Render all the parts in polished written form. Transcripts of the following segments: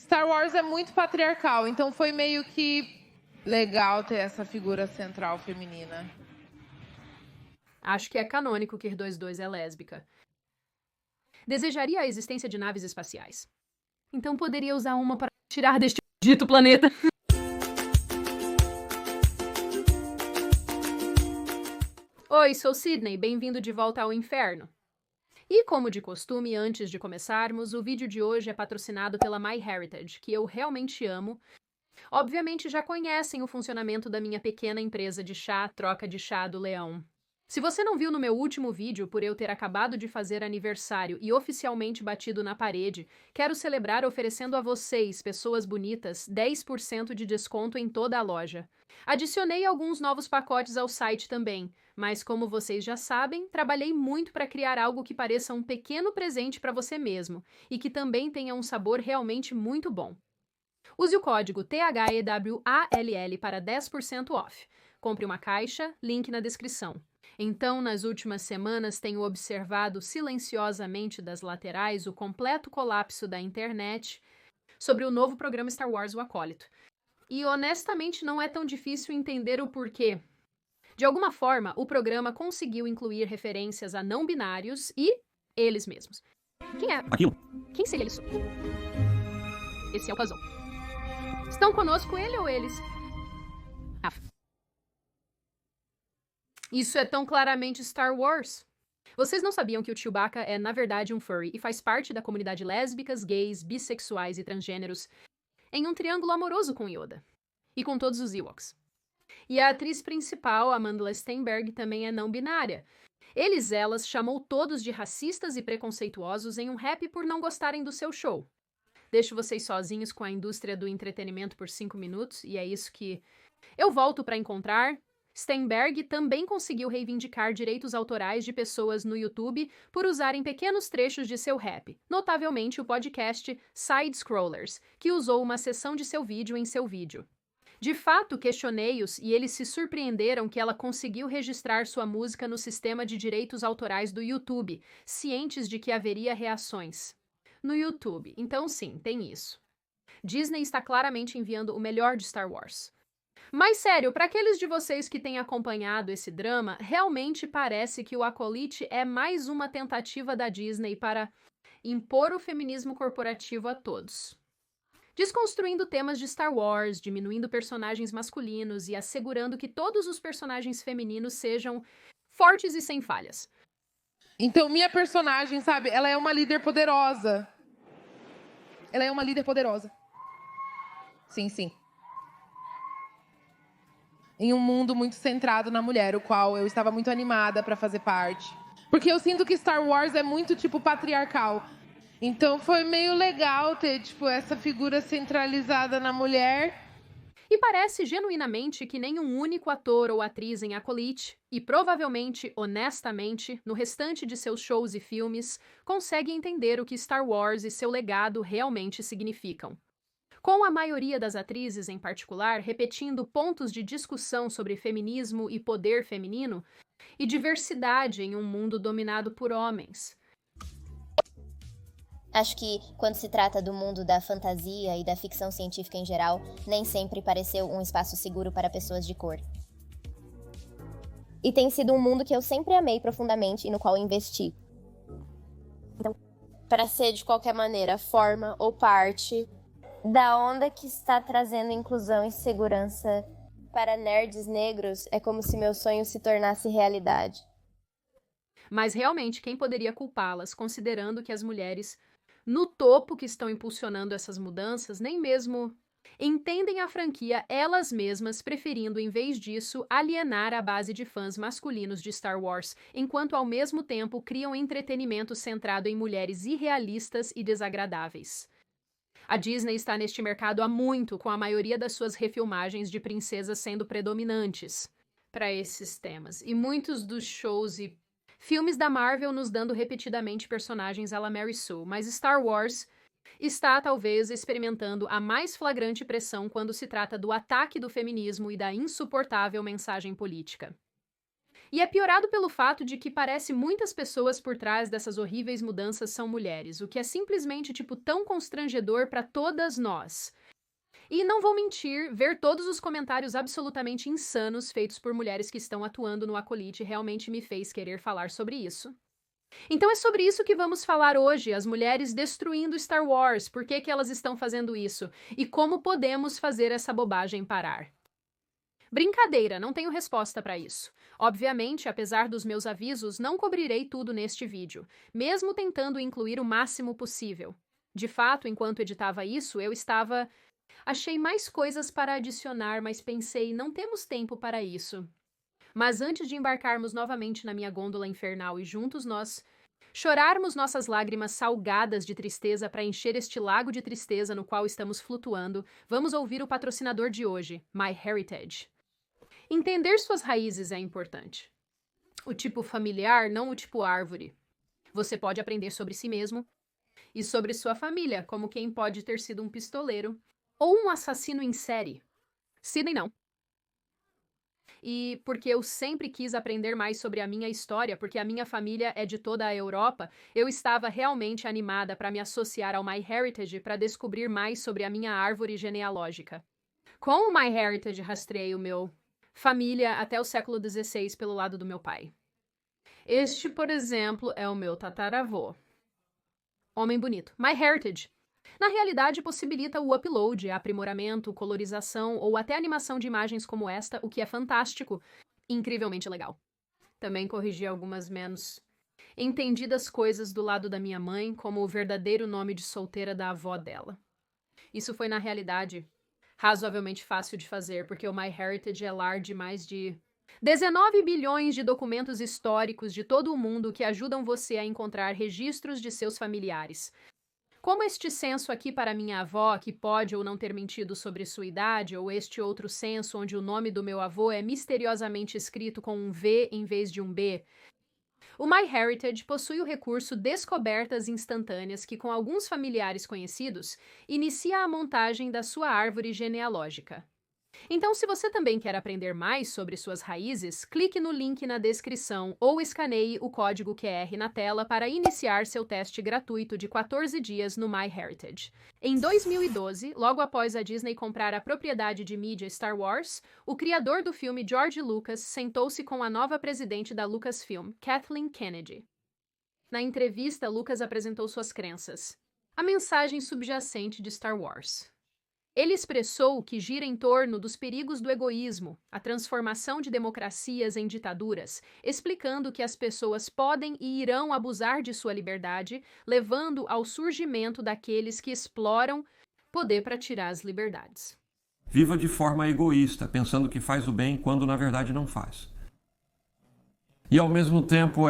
Star Wars é muito patriarcal, então foi meio que legal ter essa figura central feminina. Acho que é canônico que R22 é lésbica. Desejaria a existência de naves espaciais. Então poderia usar uma para tirar deste dito planeta. Oi, sou Sydney, bem-vindo de volta ao inferno. E como de costume, antes de começarmos, o vídeo de hoje é patrocinado pela MyHeritage, que eu realmente amo. Obviamente já conhecem o funcionamento da minha pequena empresa de chá, Troca de Chá do Leão. Se você não viu no meu último vídeo, por eu ter acabado de fazer aniversário e oficialmente batido na parede, quero celebrar oferecendo a vocês, pessoas bonitas, 10% de desconto em toda a loja. Adicionei alguns novos pacotes ao site também, mas como vocês já sabem, trabalhei muito para criar algo que pareça um pequeno presente para você mesmo e que também tenha um sabor realmente muito bom. Use o código THEWALL para 10% off. Compre uma caixa, link na descrição. Então, nas últimas semanas, tenho observado silenciosamente das laterais o completo colapso da internet sobre o novo programa Star Wars O Acólito. E honestamente não é tão difícil entender o porquê. De alguma forma, o programa conseguiu incluir referências a não binários e eles mesmos. Quem é? Aquilo. Quem seria eles? Esse é o puzzle. Estão conosco ele ou eles? Isso é tão claramente Star Wars. Vocês não sabiam que o Chewbacca é, na verdade, um furry e faz parte da comunidade lésbicas, gays, bissexuais e transgêneros em um triângulo amoroso com Yoda. E com todos os Ewoks. E a atriz principal, Amandla Stenberg, também é não binária. Elas chamou todos de racistas e preconceituosos em um rap por não gostarem do seu show. Deixo vocês sozinhos com a indústria do entretenimento por 5 minutos, e é isso que eu volto para encontrar. Stenberg também conseguiu reivindicar direitos autorais de pessoas no YouTube por usarem pequenos trechos de seu rap, notavelmente o podcast Side Scrollers, que usou uma seção de seu vídeo em seu vídeo. De fato, questionei-os e eles se surpreenderam que ela conseguiu registrar sua música no sistema de direitos autorais do YouTube, cientes de que haveria reações. No YouTube, então sim, tem isso. Disney está claramente enviando o melhor de Star Wars. Mas sério, para aqueles de vocês que têm acompanhado esse drama, realmente parece que o Acolyte é mais uma tentativa da Disney para impor o feminismo corporativo a todos. Desconstruindo temas de Star Wars, diminuindo personagens masculinos e assegurando que todos os personagens femininos sejam fortes e sem falhas. Então, minha personagem, sabe, ela é uma líder poderosa. Ela é uma líder poderosa. Sim, sim. Em um mundo muito centrado na mulher, o qual eu estava muito animada para fazer parte. Porque eu sinto que Star Wars é muito, tipo, patriarcal. Então foi meio legal ter, tipo, essa figura centralizada na mulher. E parece genuinamente que nenhum único ator ou atriz em Acolyte, e provavelmente, honestamente, no restante de seus shows e filmes, consegue entender o que Star Wars e seu legado realmente significam. Com a maioria das atrizes, em particular, repetindo pontos de discussão sobre feminismo e poder feminino, e diversidade em um mundo dominado por homens. Acho que, quando se trata do mundo da fantasia e da ficção científica em geral, nem sempre pareceu um espaço seguro para pessoas de cor. E tem sido um mundo que eu sempre amei profundamente e no qual investi. Então, para ser de qualquer maneira forma ou parte da onda que está trazendo inclusão e segurança para nerds negros, é como se meu sonho se tornasse realidade. Mas realmente, quem poderia culpá-las, considerando que as mulheres no topo que estão impulsionando essas mudanças nem mesmo entendem a franquia elas mesmas, preferindo, em vez disso, alienar a base de fãs masculinos de Star Wars, enquanto ao mesmo tempo criam entretenimento centrado em mulheres irrealistas e desagradáveis. A Disney está neste mercado há muito, com a maioria das suas refilmagens de princesas sendo predominantes para esses temas, e muitos dos shows e filmes da Marvel nos dando repetidamente personagens à la Mary Sue, mas Star Wars está, talvez, experimentando a mais flagrante pressão quando se trata do ataque do feminismo e da insuportável mensagem política. E é piorado pelo fato de que parece muitas pessoas por trás dessas horríveis mudanças são mulheres, o que é simplesmente, tão constrangedor para todas nós. E não vou mentir, ver todos os comentários absolutamente insanos feitos por mulheres que estão atuando no Acolyte realmente me fez querer falar sobre isso. Então é sobre isso que vamos falar hoje, as mulheres destruindo Star Wars, por que elas estão fazendo isso, e como podemos fazer essa bobagem parar. Brincadeira, não tenho resposta para isso. Obviamente, apesar dos meus avisos, não cobrirei tudo neste vídeo, mesmo tentando incluir o máximo possível. De fato, enquanto editava isso, Achei mais coisas para adicionar, mas pensei, não temos tempo para isso. Mas antes de embarcarmos novamente na minha gôndola infernal e juntos nós chorarmos nossas lágrimas salgadas de tristeza para encher este lago de tristeza no qual estamos flutuando, vamos ouvir o patrocinador de hoje, MyHeritage. Entender suas raízes é importante. O tipo familiar, não o tipo árvore. Você pode aprender sobre si mesmo e sobre sua família, como quem pode ter sido um pistoleiro ou um assassino em série. Sidney não. E porque eu sempre quis aprender mais sobre a minha história, porque a minha família é de toda a Europa, eu estava realmente animada para me associar ao MyHeritage para descobrir mais sobre a minha árvore genealógica. Com o MyHeritage rastreio meu família até o século XVI pelo lado do meu pai. Este, por exemplo, é o meu tataravô. Homem bonito. MyHeritage. Na realidade, possibilita o upload, aprimoramento, colorização ou até animação de imagens como esta, o que é fantástico e incrivelmente legal. Também corrigi algumas menos entendidas coisas do lado da minha mãe, como o verdadeiro nome de solteira da avó dela. Isso foi, na realidade, razoavelmente fácil de fazer, porque o MyHeritage é lar de mais de 19 bilhões de documentos históricos de todo o mundo que ajudam você a encontrar registros de seus familiares. Como este censo aqui para minha avó, que pode ou não ter mentido sobre sua idade, ou este outro censo onde o nome do meu avô é misteriosamente escrito com um V em vez de um B. O MyHeritage possui o recurso Descobertas Instantâneas que, com alguns familiares conhecidos, inicia a montagem da sua árvore genealógica. Então, se você também quer aprender mais sobre suas raízes, clique no link na descrição ou escaneie o código QR na tela para iniciar seu teste gratuito de 14 dias no MyHeritage. Em 2012, logo após a Disney comprar a propriedade de mídia Star Wars, o criador do filme George Lucas sentou-se com a nova presidente da Lucasfilm, Kathleen Kennedy. Na entrevista, Lucas apresentou suas crenças. A mensagem subjacente de Star Wars. Ele expressou que gira em torno dos perigos do egoísmo, a transformação de democracias em ditaduras, explicando que as pessoas podem e irão abusar de sua liberdade, levando ao surgimento daqueles que exploram poder para tirar as liberdades. Viva de forma egoísta, pensando que faz o bem quando na verdade não faz. E ao mesmo tempo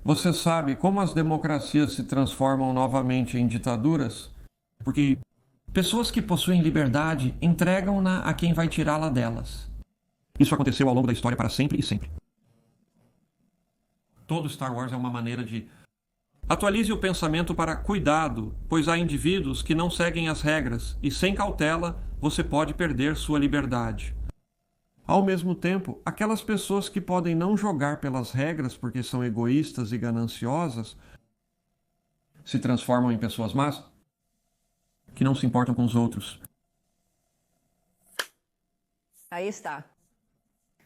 você sabe como as democracias se transformam novamente em ditaduras? Porque pessoas que possuem liberdade entregam-na a quem vai tirá-la delas. Isso aconteceu ao longo da história para sempre e sempre. Todo Star Wars é uma maneira de... Atualize o pensamento para cuidado, pois há indivíduos que não seguem as regras e, sem cautela, você pode perder sua liberdade. Ao mesmo tempo, aquelas pessoas que podem não jogar pelas regras porque são egoístas e gananciosas se transformam em pessoas más, que não se importam com os outros. Aí está.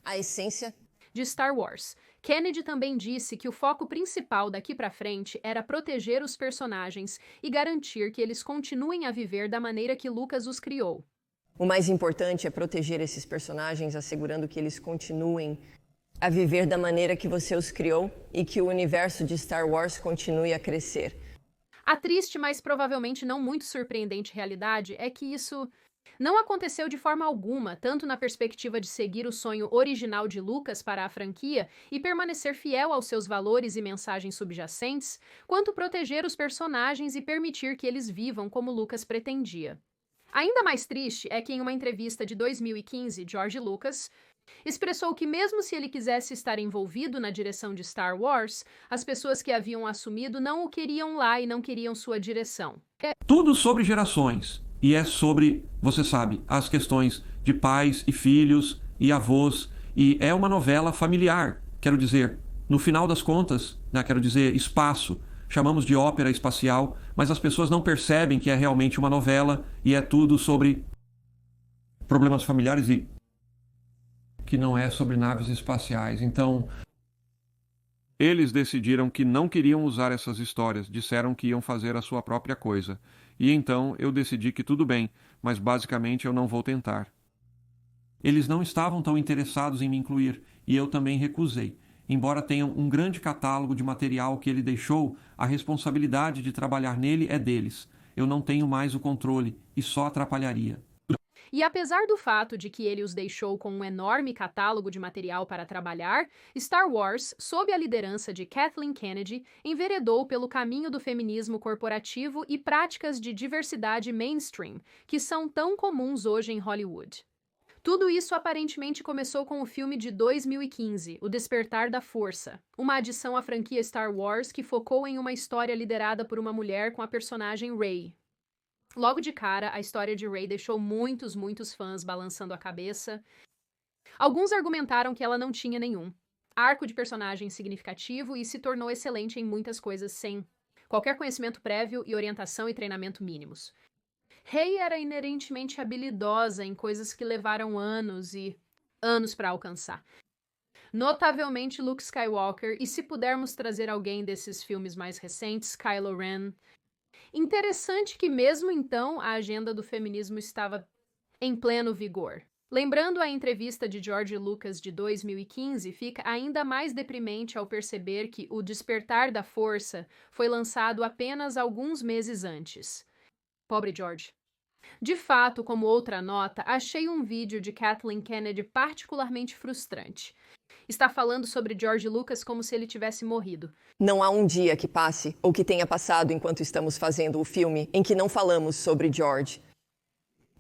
A essência de Star Wars. Kennedy também disse que o foco principal daqui para frente era proteger os personagens e garantir que eles continuem a viver da maneira que Lucas os criou. O mais importante é proteger esses personagens, assegurando que eles continuem a viver da maneira que você os criou e que o universo de Star Wars continue a crescer. A triste, mas provavelmente não muito surpreendente realidade é que isso não aconteceu de forma alguma, tanto na perspectiva de seguir o sonho original de Lucas para a franquia e permanecer fiel aos seus valores e mensagens subjacentes, quanto proteger os personagens e permitir que eles vivam como Lucas pretendia. Ainda mais triste é que em uma entrevista de 2015, George Lucas expressou que mesmo se ele quisesse estar envolvido na direção de Star Wars, as pessoas que haviam assumido não o queriam lá e não queriam sua direção. Tudo sobre gerações. E é sobre, você sabe, as questões de pais e filhos e avós. E é uma novela familiar. Quero dizer, no final das contas, né, quero dizer, espaço, chamamos de ópera espacial, mas as pessoas não percebem que é realmente uma novela e é tudo sobre problemas familiares e que não é sobre naves espaciais. Então, eles decidiram que não queriam usar essas histórias, disseram que iam fazer a sua própria coisa. E então eu decidi que tudo bem, mas basicamente eu não vou tentar. Eles não estavam tão interessados em me incluir, e eu também recusei. Embora tenham um grande catálogo de material que ele deixou, a responsabilidade de trabalhar nele é deles. Eu não tenho mais o controle, e só atrapalharia. E apesar do fato de que ele os deixou com um enorme catálogo de material para trabalhar, Star Wars, sob a liderança de Kathleen Kennedy, enveredou pelo caminho do feminismo corporativo e práticas de diversidade mainstream, que são tão comuns hoje em Hollywood. Tudo isso aparentemente começou com o filme de 2015, O Despertar da Força, uma adição à franquia Star Wars que focou em uma história liderada por uma mulher com a personagem Rey. Logo de cara, a história de Rey deixou muitos fãs balançando a cabeça. Alguns argumentaram que ela não tinha nenhum arco de personagem significativo e se tornou excelente em muitas coisas sem qualquer conhecimento prévio e orientação e treinamento mínimos. Rey era inerentemente habilidosa em coisas que levaram anos e anos para alcançar. Notavelmente Luke Skywalker, e se pudermos trazer alguém desses filmes mais recentes, Kylo Ren. Interessante que mesmo então a agenda do feminismo estava em pleno vigor. Lembrando a entrevista de George Lucas de 2015, fica ainda mais deprimente ao perceber que O Despertar da Força foi lançado apenas alguns meses antes. Pobre George. De fato, como outra nota, achei um vídeo de Kathleen Kennedy particularmente frustrante. Está falando sobre George Lucas como se ele tivesse morrido. Não há um dia que passe, ou que tenha passado enquanto estamos fazendo o filme, em que não falamos sobre George.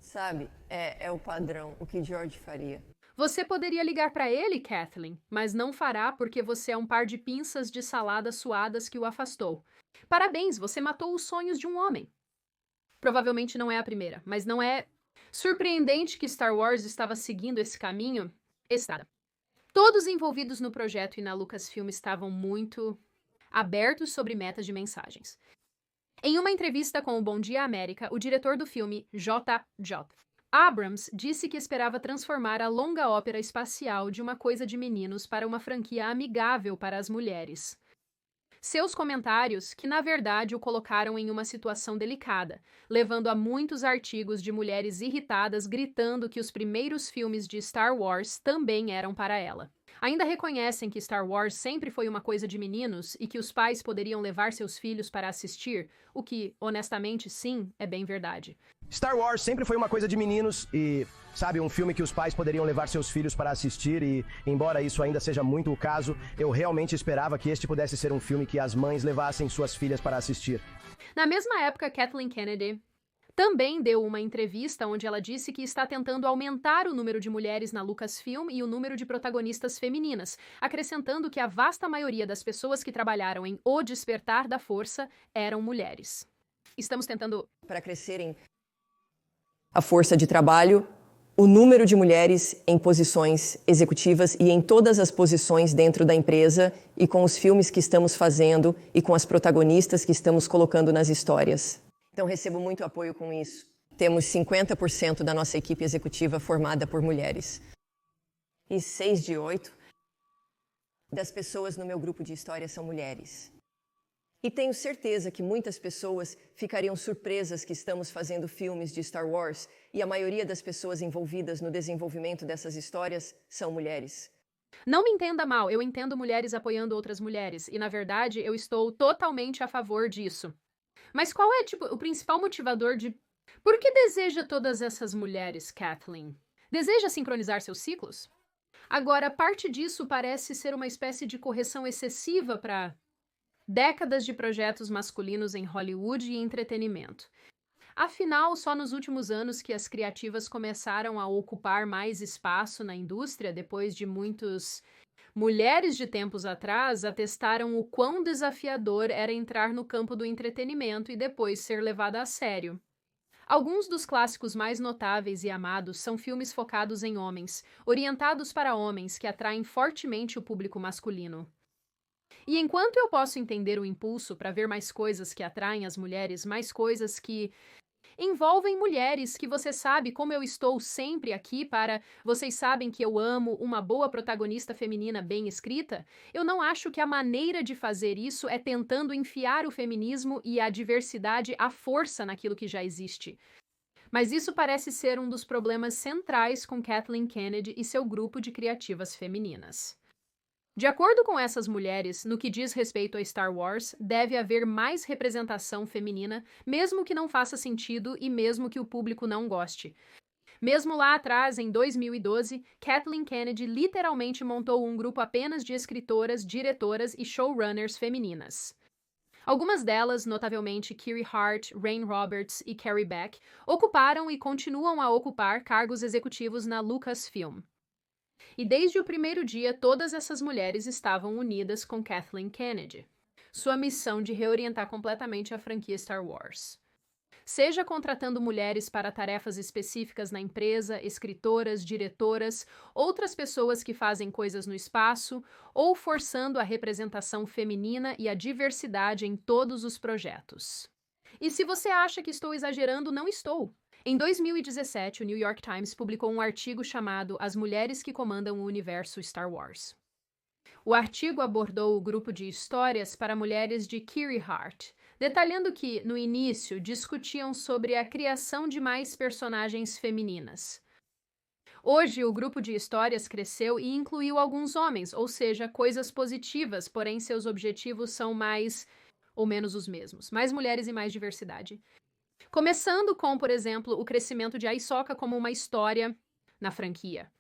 Sabe, é o padrão, o que George faria. Você poderia ligar para ele, Kathleen, mas não fará porque você é um par de pinças de salada suadas que o afastou. Parabéns, você matou os sonhos de um homem. Provavelmente não é a primeira, mas não é surpreendente que Star Wars estava seguindo esse caminho? Estava. Todos envolvidos no projeto e na Lucasfilm estavam muito abertos sobre metas de mensagens. Em uma entrevista com o Bom Dia América, o diretor do filme, J.J. Abrams, disse que esperava transformar a longa ópera espacial de uma coisa de meninos para uma franquia amigável para as mulheres. Seus comentários, que na verdade o colocaram em uma situação delicada, levando a muitos artigos de mulheres irritadas gritando que os primeiros filmes de Star Wars também eram para ela. Ainda reconhecem que Star Wars sempre foi uma coisa de meninos e que os pais poderiam levar seus filhos para assistir, o que, honestamente, sim, é bem verdade. Star Wars sempre foi uma coisa de meninos e, sabe, um filme que os pais poderiam levar seus filhos para assistir e, embora isso ainda seja muito o caso, eu realmente esperava que este pudesse ser um filme que as mães levassem suas filhas para assistir. Na mesma época, Kathleen Kennedy também deu uma entrevista onde ela disse que está tentando aumentar o número de mulheres na Lucasfilm e o número de protagonistas femininas, acrescentando que a vasta maioria das pessoas que trabalharam em O Despertar da Força eram mulheres. Estamos tentando... Para crescerem a força de trabalho, o número de mulheres em posições executivas e em todas as posições dentro da empresa e com os filmes que estamos fazendo e com as protagonistas que estamos colocando nas histórias. Então, recebo muito apoio com isso. Temos 50% da nossa equipe executiva formada por mulheres. E 6 de 8 das pessoas no meu grupo de história são mulheres. E tenho certeza que muitas pessoas ficariam surpresas que estamos fazendo filmes de Star Wars e a maioria das pessoas envolvidas no desenvolvimento dessas histórias são mulheres. Não me entenda mal, eu entendo mulheres apoiando outras mulheres e, na verdade, eu estou totalmente a favor disso. Mas qual é, o principal motivador de... Por que deseja todas essas mulheres, Kathleen? Deseja sincronizar seus ciclos? Agora, parte disso parece ser uma espécie de correção excessiva para décadas de projetos masculinos em Hollywood e entretenimento. Afinal, só nos últimos anos que as criativas começaram a ocupar mais espaço na indústria, depois de muitos... Mulheres de tempos atrás atestaram o quão desafiador era entrar no campo do entretenimento e depois ser levada a sério. Alguns dos clássicos mais notáveis e amados são filmes focados em homens, orientados para homens que atraem fortemente o público masculino. E enquanto eu posso entender o impulso para ver mais coisas que atraem as mulheres, mais coisas que envolvem mulheres, que você sabe como eu estou sempre aqui para vocês sabem que eu amo uma boa protagonista feminina bem escrita, eu não acho que a maneira de fazer isso é tentando enfiar o feminismo e a diversidade à força naquilo que já existe. Mas isso parece ser um dos problemas centrais com Kathleen Kennedy e seu grupo de criativas femininas. De acordo com essas mulheres, no que diz respeito a Star Wars, deve haver mais representação feminina, mesmo que não faça sentido e mesmo que o público não goste. Mesmo lá atrás, em 2012, Kathleen Kennedy literalmente montou um grupo apenas de escritoras, diretoras e showrunners femininas. Algumas delas, notavelmente Kiri Hart, Rain Roberts e Carrie Beck, ocuparam e continuam a ocupar cargos executivos na Lucasfilm. E desde o primeiro dia, todas essas mulheres estavam unidas com Kathleen Kennedy. Sua missão de reorientar completamente a franquia Star Wars. Seja contratando mulheres para tarefas específicas na empresa, escritoras, diretoras, outras pessoas que fazem coisas no espaço, ou forçando a representação feminina e a diversidade em todos os projetos. E se você acha que estou exagerando, não estou. Em 2017, o New York Times publicou um artigo chamado As Mulheres que Comandam o Universo Star Wars. O artigo abordou o grupo de histórias para mulheres de Kiri Hart, detalhando que, no início, discutiam sobre a criação de mais personagens femininas. Hoje, o grupo de histórias cresceu e incluiu alguns homens, ou seja, coisas positivas, porém seus objetivos são mais ou menos os mesmos. Mais mulheres e mais diversidade. Começando com, por exemplo, o crescimento de Ahsoka como uma história na franquia.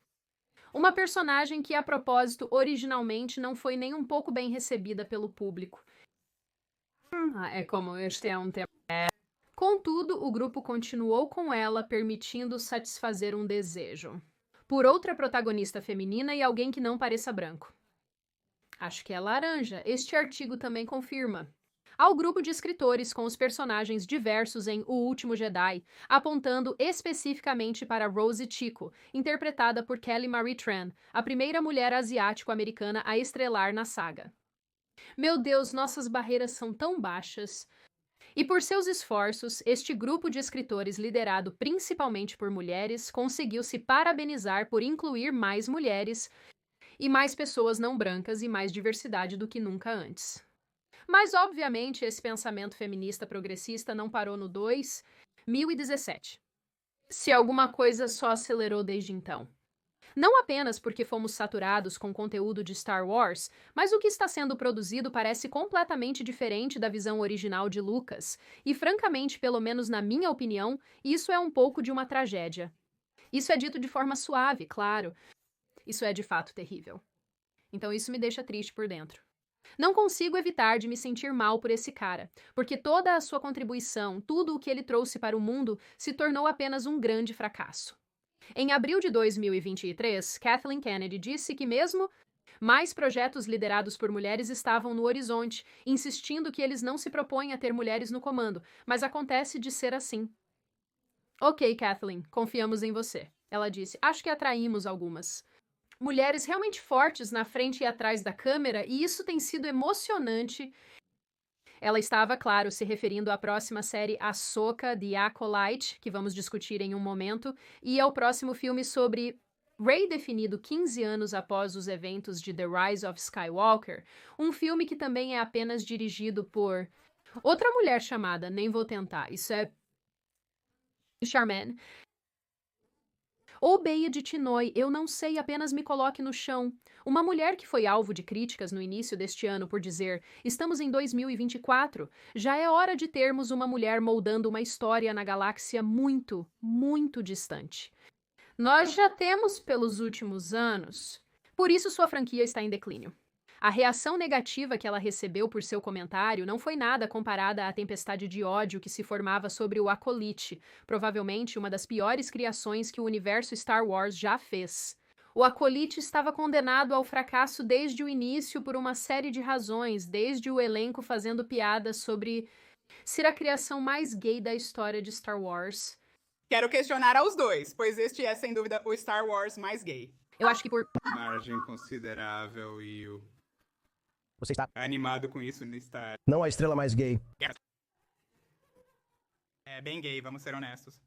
Uma personagem que, a propósito, originalmente não foi nem um pouco bem recebida pelo público. É como este é um tema. Contudo, o grupo continuou com ela, permitindo satisfazer um desejo. Por outra protagonista feminina e alguém que não pareça branco. Acho que é laranja. Este artigo também confirma. Ao grupo de escritores com os personagens diversos em O Último Jedi, apontando especificamente para Rose Tico, interpretada por Kelly Marie Tran, a primeira mulher asiático-americana a estrelar na saga. Meu Deus, nossas barreiras são tão baixas. E por seus esforços, este grupo de escritores liderado principalmente por mulheres conseguiu se parabenizar por incluir mais mulheres e mais pessoas não brancas e mais diversidade do que nunca antes. Mas, obviamente, esse pensamento feminista progressista não parou no 2017. Se alguma coisa só acelerou desde então. Não apenas porque fomos saturados com conteúdo de Star Wars, mas o que está sendo produzido parece completamente diferente da visão original de Lucas, e francamente, pelo menos na minha opinião, isso é um pouco de uma tragédia. Isso é dito de forma suave, claro. Isso é de fato terrível. Então isso me deixa triste por dentro. Não consigo evitar de me sentir mal por esse cara, porque toda a sua contribuição, tudo o que ele trouxe para o mundo, se tornou apenas um grande fracasso. Em abril de 2023, Kathleen Kennedy disse que mesmo mais projetos liderados por mulheres estavam no horizonte, insistindo que eles não se propõem a ter mulheres no comando, mas acontece de ser assim. Ok, Kathleen, confiamos em você. Ela disse, acho que atraímos algumas mulheres realmente fortes na frente e atrás da câmera, e isso tem sido emocionante. Ela estava, claro, se referindo à próxima série Ahsoka, The Acolyte, que vamos discutir em um momento, e ao próximo filme sobre Rey definido 15 anos após os eventos de The Rise of Skywalker, um filme que também é apenas dirigido por outra mulher chamada, nem vou tentar, isso é Charmaine. Ou Beia de Tinoi, eu não sei, apenas me coloque no chão. Uma mulher que foi alvo de críticas no início deste ano por dizer estamos em 2024, já é hora de termos uma mulher moldando uma história na galáxia muito, muito distante. Nós já temos pelos últimos anos, por isso sua franquia está em declínio. A reação negativa que ela recebeu por seu comentário não foi nada comparada à tempestade de ódio que se formava sobre o Acolyte, provavelmente uma das piores criações que o universo Star Wars já fez. O Acolyte estava condenado ao fracasso desde o início por uma série de razões, desde o elenco fazendo piadas sobre ser a criação mais gay da história de Star Wars, Quero questionar aos dois, pois este é, sem dúvida, o Star Wars mais gay. Eu acho que por Margem considerável e o Você está animado com isso no Star. não a estrela mais gay. É bem gay, vamos ser honestos.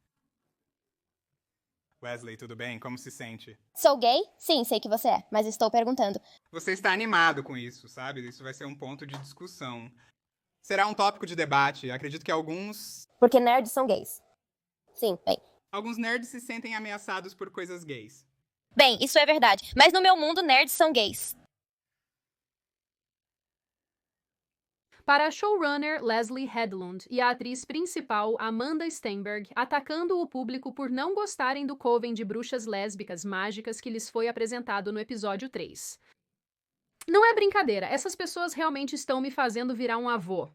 Wesley, tudo bem? Como se sente? Sou gay? Sim, sei que você é, mas estou perguntando. Você está animado com isso, sabe? Isso vai ser um ponto de discussão. Será um tópico de debate. Acredito que alguns Porque nerds são gays. Sim, bem. nerds se sentem ameaçados por coisas gays. Bem, isso é verdade. Mas no meu mundo, nerds são gays. para a showrunner Leslie Headland e a atriz principal Amanda Stenberg atacando o público por não gostarem do coven de bruxas lésbicas mágicas que lhes foi apresentado no episódio 3. Não é brincadeira, essas pessoas realmente estão me fazendo virar um avô.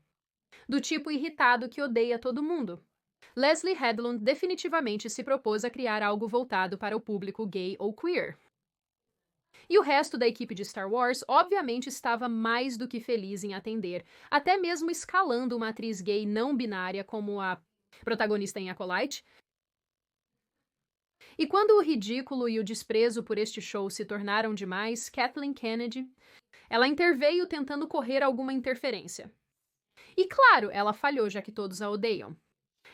Do tipo irritado que odeia todo mundo. Leslie Headland definitivamente se propôs a criar algo voltado para o público gay ou queer. E o resto da equipe de Star Wars, obviamente, estava mais do que feliz em atender, até mesmo escalando uma atriz gay não binária como a protagonista em Acolyte. E quando o ridículo e o desprezo por este show se tornaram demais, Kathleen Kennedy, ela interveio tentando correr alguma interferência. E claro, ela falhou, já que todos a odeiam.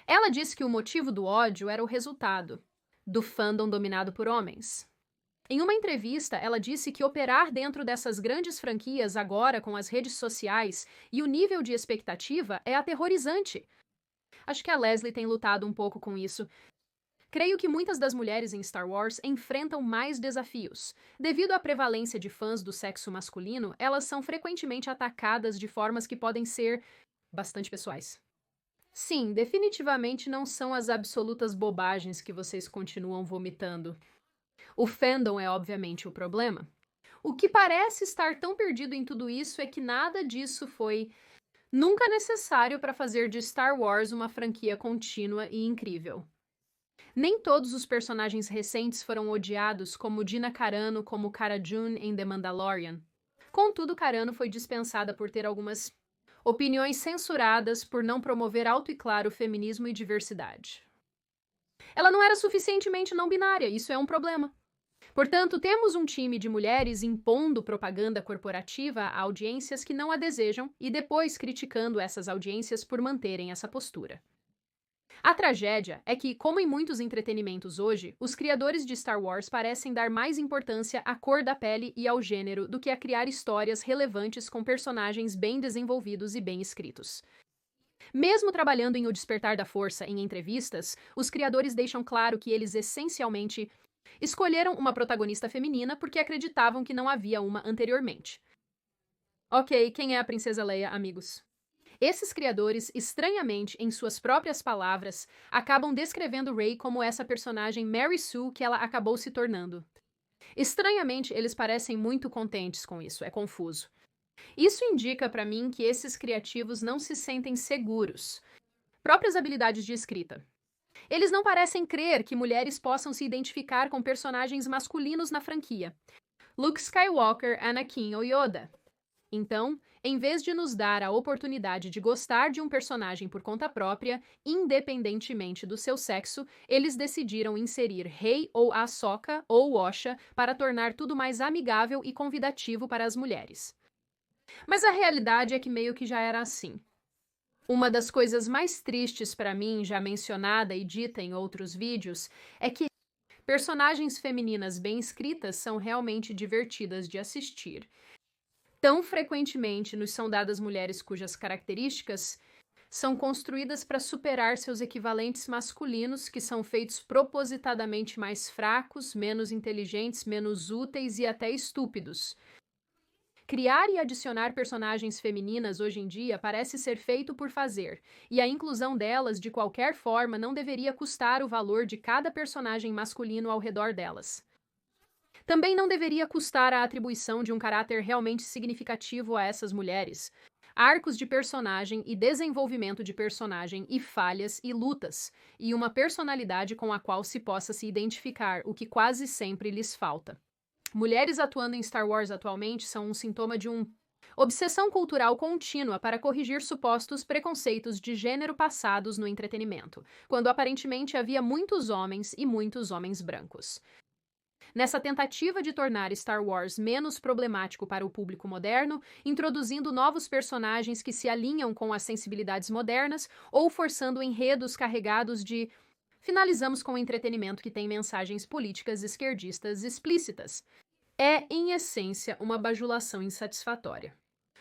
Ela disse que o motivo do ódio era o resultado do fandom dominado por homens. Em uma entrevista, ela disse que operar dentro dessas grandes franquias agora com as redes sociais e o nível de expectativa é aterrorizante. Acho que a Leslie tem lutado um pouco com isso. Creio que muitas das mulheres em Star Wars enfrentam mais desafios. Devido à prevalência de fãs do sexo masculino, elas são frequentemente atacadas de formas que podem ser bastante pessoais. Sim, definitivamente não são as absolutas bobagens que vocês continuam vomitando. O fandom é obviamente o problema. O que parece estar tão perdido em tudo isso é que nada disso foi nunca necessário para fazer de Star Wars uma franquia contínua e incrível. Nem todos os personagens recentes foram odiados, como Gina Carano como Cara Dune em The Mandalorian. Contudo, Carano foi dispensada por ter algumas opiniões censuradas por não promover alto e claro feminismo e diversidade. Ela não era suficientemente não binária, isso é um problema. Portanto, temos um time de mulheres impondo propaganda corporativa a audiências que não a desejam e depois criticando essas audiências por manterem essa postura. A tragédia é que, como em muitos entretenimentos hoje, os criadores de Star Wars parecem dar mais importância à cor da pele e ao gênero do que a criar histórias relevantes com personagens bem desenvolvidos e bem escritos. Mesmo trabalhando em O Despertar da Força em entrevistas, os criadores deixam claro que eles essencialmente escolheram uma protagonista feminina porque acreditavam que não havia uma anteriormente. Ok, quem é a Princesa Leia, amigos? Esses criadores, estranhamente, em suas próprias palavras, acabam descrevendo Rey como essa personagem Mary Sue que ela acabou se tornando. Estranhamente, eles parecem muito contentes com isso, é confuso. Isso indica para mim que esses criativos não se sentem seguros. Próprias habilidades de escrita. Eles não parecem crer que mulheres possam se identificar com personagens masculinos na franquia. Luke Skywalker, Anakin ou Yoda. Então, em vez de nos dar a oportunidade de gostar de um personagem por conta própria, independentemente do seu sexo, eles decidiram inserir Rey ou Ahsoka ou Osha para tornar tudo mais amigável e convidativo para as mulheres. Mas a realidade é que meio que já era assim. Uma das coisas mais tristes para mim, já mencionada e dita em outros vídeos, é que personagens femininas bem escritas são realmente divertidas de assistir. Tão frequentemente nos são dadas mulheres cujas características são construídas para superar seus equivalentes masculinos, que são feitos propositadamente mais fracos, menos inteligentes, menos úteis e até estúpidos. Criar e adicionar personagens femininas hoje em dia parece ser feito por fazer, e a inclusão delas, de qualquer forma, não deveria custar o valor de cada personagem masculino ao redor delas. Também não deveria custar a atribuição de um caráter realmente significativo a essas mulheres, arcos de personagem e desenvolvimento de personagem e falhas e lutas, e uma personalidade com a qual se possa se identificar, o que quase sempre lhes falta. Mulheres atuando em Star Wars atualmente são um sintoma de um Obsessão cultural contínua para corrigir supostos preconceitos de gênero passados no entretenimento, quando aparentemente havia muitos homens e muitos homens brancos. Nessa tentativa de tornar Star Wars menos problemático para o público moderno, introduzindo novos personagens que se alinham com as sensibilidades modernas ou forçando enredos carregados de finalizamos com um entretenimento que tem mensagens políticas esquerdistas explícitas. É, em essência, uma bajulação insatisfatória.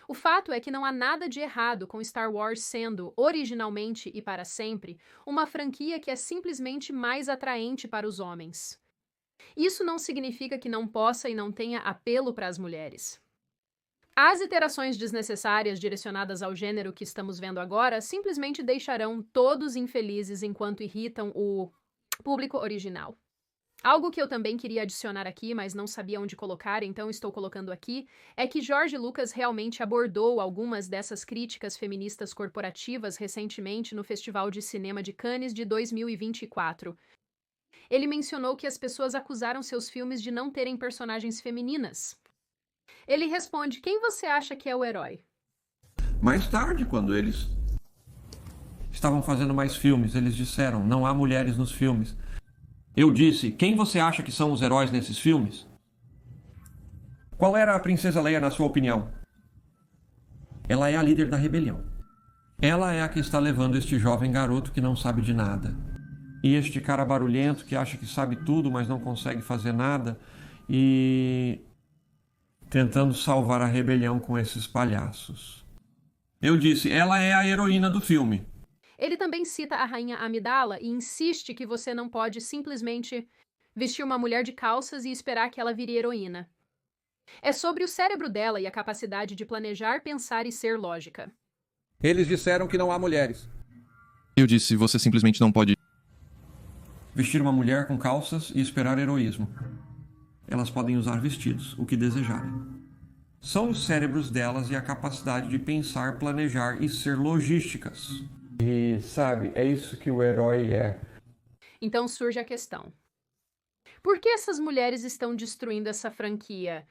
O fato é que não há nada de errado com Star Wars sendo, originalmente e para sempre, uma franquia que é simplesmente mais atraente para os homens. Isso não significa que não possa e não tenha apelo para as mulheres. As iterações desnecessárias direcionadas ao gênero que estamos vendo agora simplesmente deixarão todos infelizes enquanto irritam o público original. Algo que eu também queria adicionar aqui, mas não sabia onde colocar, então estou colocando aqui, é que George Lucas realmente abordou algumas dessas críticas feministas corporativas recentemente no Festival de Cinema de Cannes de 2024. Ele mencionou que as pessoas acusaram seus filmes de não terem personagens femininas. Ele responde: quem você acha que é o herói? Mais tarde, quando eles estavam fazendo mais filmes, eles disseram: não há mulheres nos filmes. Eu disse: quem você acha que são os heróis nesses filmes? Qual era a Princesa Leia, na sua opinião? Ela é a líder da rebelião. Ela é a que está levando este jovem garoto que não sabe de nada. E este cara barulhento que acha que sabe tudo, mas não consegue fazer nada. E tentando salvar a rebelião com esses palhaços. Eu disse: ela é a heroína do filme. Ele também cita a rainha Amidala e insiste que você não pode simplesmente vestir uma mulher de calças e esperar que ela vire heroína. É sobre o cérebro dela e a capacidade de planejar, pensar e ser lógica. Eles disseram que não há mulheres. Eu disse: você simplesmente não pode vestir uma mulher com calças e esperar heroísmo. Elas podem usar vestidos, o que desejarem. São os cérebros delas e a capacidade de pensar, planejar e ser logísticas. E, sabe, é isso que o herói é. Então surge a questão: por que essas mulheres estão destruindo essa franquia?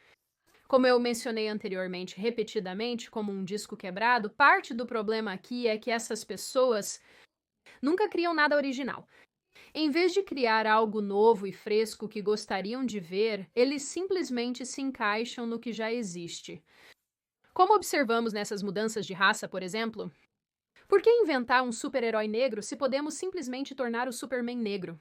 Como eu mencionei anteriormente, repetidamente, como um disco quebrado, parte do problema aqui é que essas pessoas nunca criam nada original. Em vez de criar algo novo e fresco que gostariam de ver, eles simplesmente se encaixam no que já existe. Como observamos nessas mudanças de raça, por exemplo? Por que inventar um super-herói negro se podemos simplesmente tornar o Superman negro?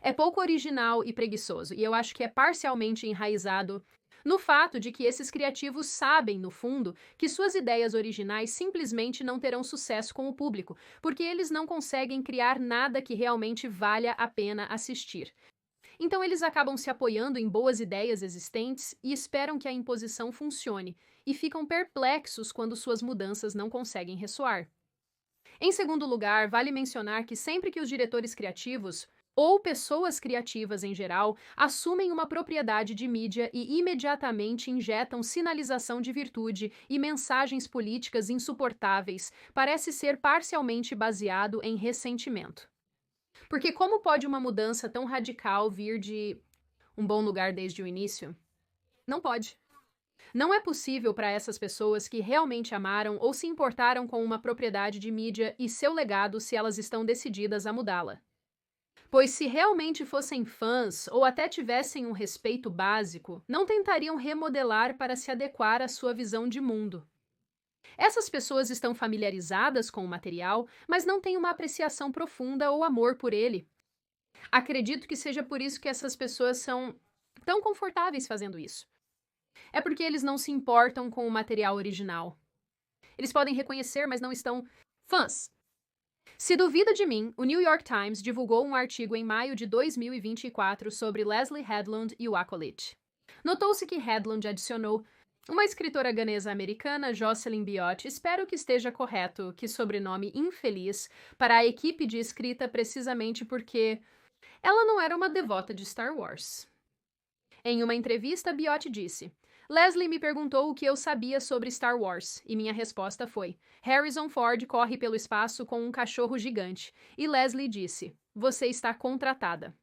É pouco original e preguiçoso, e eu acho que é parcialmente enraizado no fato de que esses criativos sabem, no fundo, que suas ideias originais simplesmente não terão sucesso com o público, porque eles não conseguem criar nada que realmente valha a pena assistir. Então eles acabam se apoiando em boas ideias existentes e esperam que a imposição funcione, e ficam perplexos quando suas mudanças não conseguem ressoar. Em segundo lugar, vale mencionar que sempre que os diretores criativos, ou pessoas criativas em geral, assumem uma propriedade de mídia e imediatamente injetam sinalização de virtude e mensagens políticas insuportáveis, parece ser parcialmente baseado em ressentimento. Porque como pode uma mudança tão radical vir de um bom lugar desde o início? Não pode. Não é possível para essas pessoas que realmente amaram ou se importaram com uma propriedade de mídia e seu legado se elas estão decididas a mudá-la. Pois se realmente fossem fãs ou até tivessem um respeito básico, não tentariam remodelar para se adequar à sua visão de mundo. Essas pessoas estão familiarizadas com o material, mas não têm uma apreciação profunda ou amor por ele. Acredito que seja por isso que essas pessoas são tão confortáveis fazendo isso. É porque eles não se importam com o material original. Eles podem reconhecer, mas não estão fãs. Se duvida de mim, o New York Times divulgou um artigo em maio de 2024 sobre Leslie Headland e o Acolyte. Notou-se que Headland adicionou: uma escritora ganesa americana, Jocelyn Biotti, espero que esteja correto, que sobrenome infeliz, para a equipe de escrita precisamente porque ela não era uma devota de Star Wars. Em uma entrevista, Biotti disse: Leslie me perguntou o que eu sabia sobre Star Wars, e minha resposta foi: Harrison Ford corre pelo espaço com um cachorro gigante. E Leslie disse: você está contratada.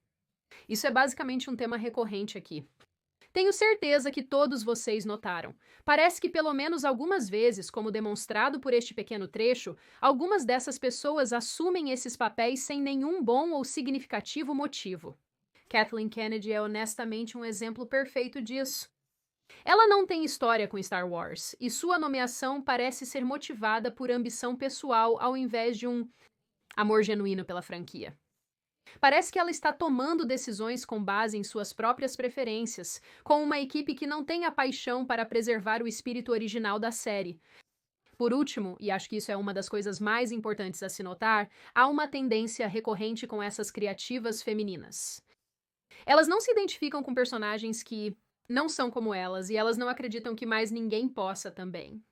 Isso é basicamente um tema recorrente aqui. Tenho certeza que todos vocês notaram. Parece que pelo menos algumas vezes, como demonstrado por este pequeno trecho, algumas dessas pessoas assumem esses papéis sem nenhum bom ou significativo motivo. Kathleen Kennedy é honestamente um exemplo perfeito disso. Ela não tem história com Star Wars, e sua nomeação parece ser motivada por ambição pessoal ao invés de um amor genuíno pela franquia. Parece que ela está tomando decisões com base em suas próprias preferências, com uma equipe que não tem a paixão para preservar o espírito original da série. Por último, e acho que isso é uma das coisas mais importantes a se notar, há uma tendência recorrente com essas criativas femininas. Elas não se identificam com personagens que não são como elas, e elas não acreditam que mais ninguém possa também.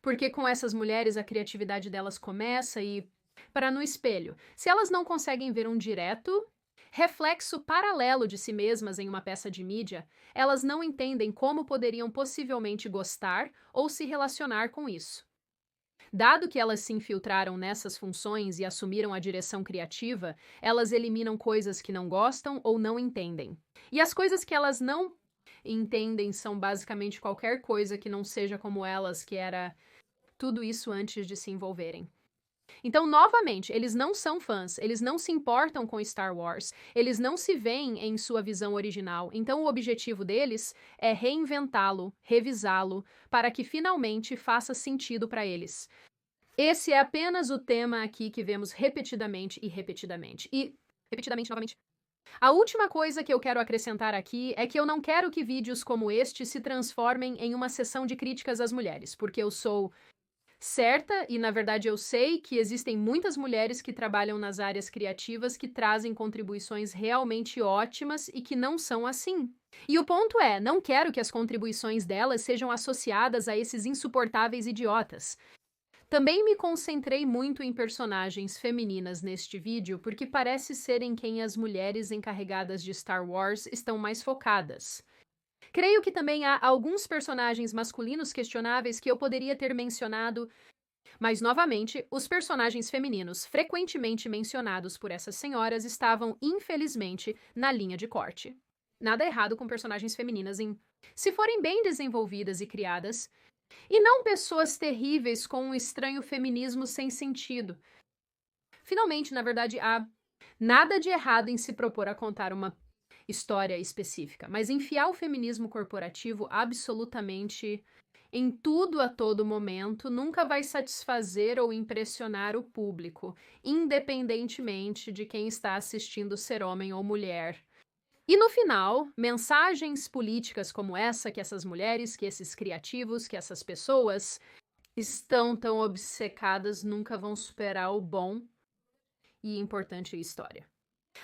Porque com essas mulheres a criatividade delas começa e para no espelho. Se elas não conseguem ver um direto reflexo paralelo de si mesmas em uma peça de mídia, elas não entendem como poderiam possivelmente gostar ou se relacionar com isso. Dado que elas se infiltraram nessas funções e assumiram a direção criativa, elas eliminam coisas que não gostam ou não entendem. E as coisas que elas não entendem são basicamente qualquer coisa que não seja como elas, que era tudo isso antes de se envolverem. Então, novamente, eles não são fãs, eles não se importam com Star Wars, eles não se veem em sua visão original, então o objetivo deles é reinventá-lo, revisá-lo, para que finalmente faça sentido para eles. Esse é apenas o tema aqui que vemos repetidamente e repetidamente. E, repetidamente, novamente. A última coisa que eu quero acrescentar aqui é que eu não quero que vídeos como este se transformem em uma sessão de críticas às mulheres, porque eu sou certa, e na verdade eu sei que existem muitas mulheres que trabalham nas áreas criativas que trazem contribuições realmente ótimas e que não são assim. E o ponto é, não quero que as contribuições delas sejam associadas a esses insuportáveis idiotas. Também me concentrei muito em personagens femininas neste vídeo, porque parece ser em quem as mulheres encarregadas de Star Wars estão mais focadas. Creio que também há alguns personagens masculinos questionáveis que eu poderia ter mencionado, mas, novamente, os personagens femininos frequentemente mencionados por essas senhoras estavam, infelizmente, na linha de corte. Nada errado com personagens femininas se forem bem desenvolvidas e criadas, e não pessoas terríveis com um estranho feminismo sem sentido. Finalmente, na verdade, há nada de errado em se propor a contar uma história específica, mas enfiar o feminismo corporativo absolutamente em tudo a todo momento nunca vai satisfazer ou impressionar o público, independentemente de quem está assistindo ser homem ou mulher. E no final, mensagens políticas como essa que essas mulheres, que esses criativos, que essas pessoas estão tão obcecadas nunca vão superar o bom e importante história.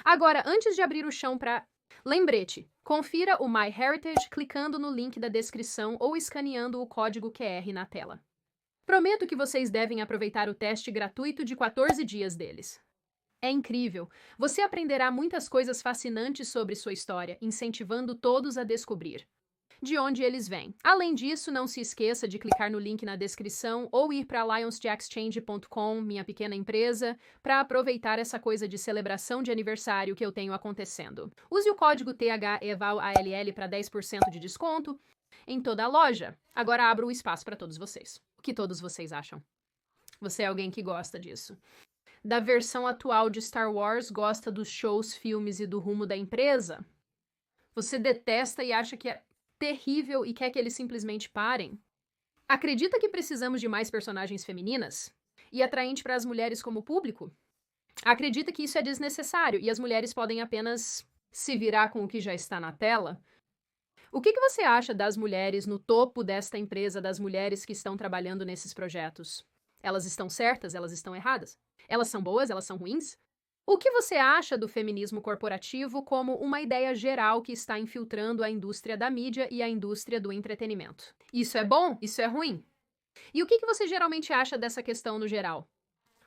Agora, antes de abrir o chão para lembrete, confira o MyHeritage clicando no link da descrição ou escaneando o código QR na tela. Prometo que vocês devem aproveitar o teste gratuito de 14 dias deles. É incrível. Você aprenderá muitas coisas fascinantes sobre sua história, incentivando todos a descobrir de onde eles vêm. Além disso, não se esqueça de clicar no link na descrição ou ir para lionsdeexchange.com, minha pequena empresa, para aproveitar essa coisa de celebração de aniversário que eu tenho acontecendo. Use o código THEVALALL para 10% de desconto em toda a loja. Agora abro o espaço para todos vocês. O que todos vocês acham? Você é alguém que gosta disso? Da versão atual de Star Wars, gosta dos shows, filmes e do rumo da empresa? Você detesta e acha que é terrível e quer que eles simplesmente parem? Acredita que precisamos de mais personagens femininas? E atraente para as mulheres como público? Acredita que isso é desnecessário e as mulheres podem apenas se virar com o que já está na tela? O que você acha das mulheres no topo desta empresa, das mulheres que estão trabalhando nesses projetos? Elas estão certas? Elas estão erradas? Elas são boas? Elas são ruins? O que você acha do feminismo corporativo como uma ideia geral que está infiltrando a indústria da mídia e a indústria do entretenimento? Isso é bom? Isso é ruim? E o que você geralmente acha dessa questão no geral?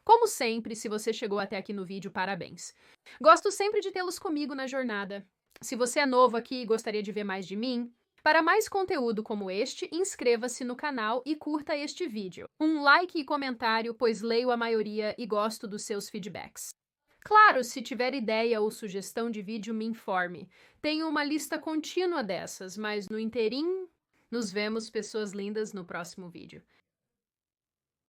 Como sempre, se você chegou até aqui no vídeo, parabéns. Gosto sempre de tê-los comigo na jornada. Se você é novo aqui e gostaria de ver mais de mim, para mais conteúdo como este, inscreva-se no canal e curta este vídeo. Um like e comentário, pois leio a maioria e gosto dos seus feedbacks. Claro, se tiver ideia ou sugestão de vídeo, me informe. Tenho uma lista contínua dessas, mas no inteirinho, nos vemos, pessoas lindas, no próximo vídeo.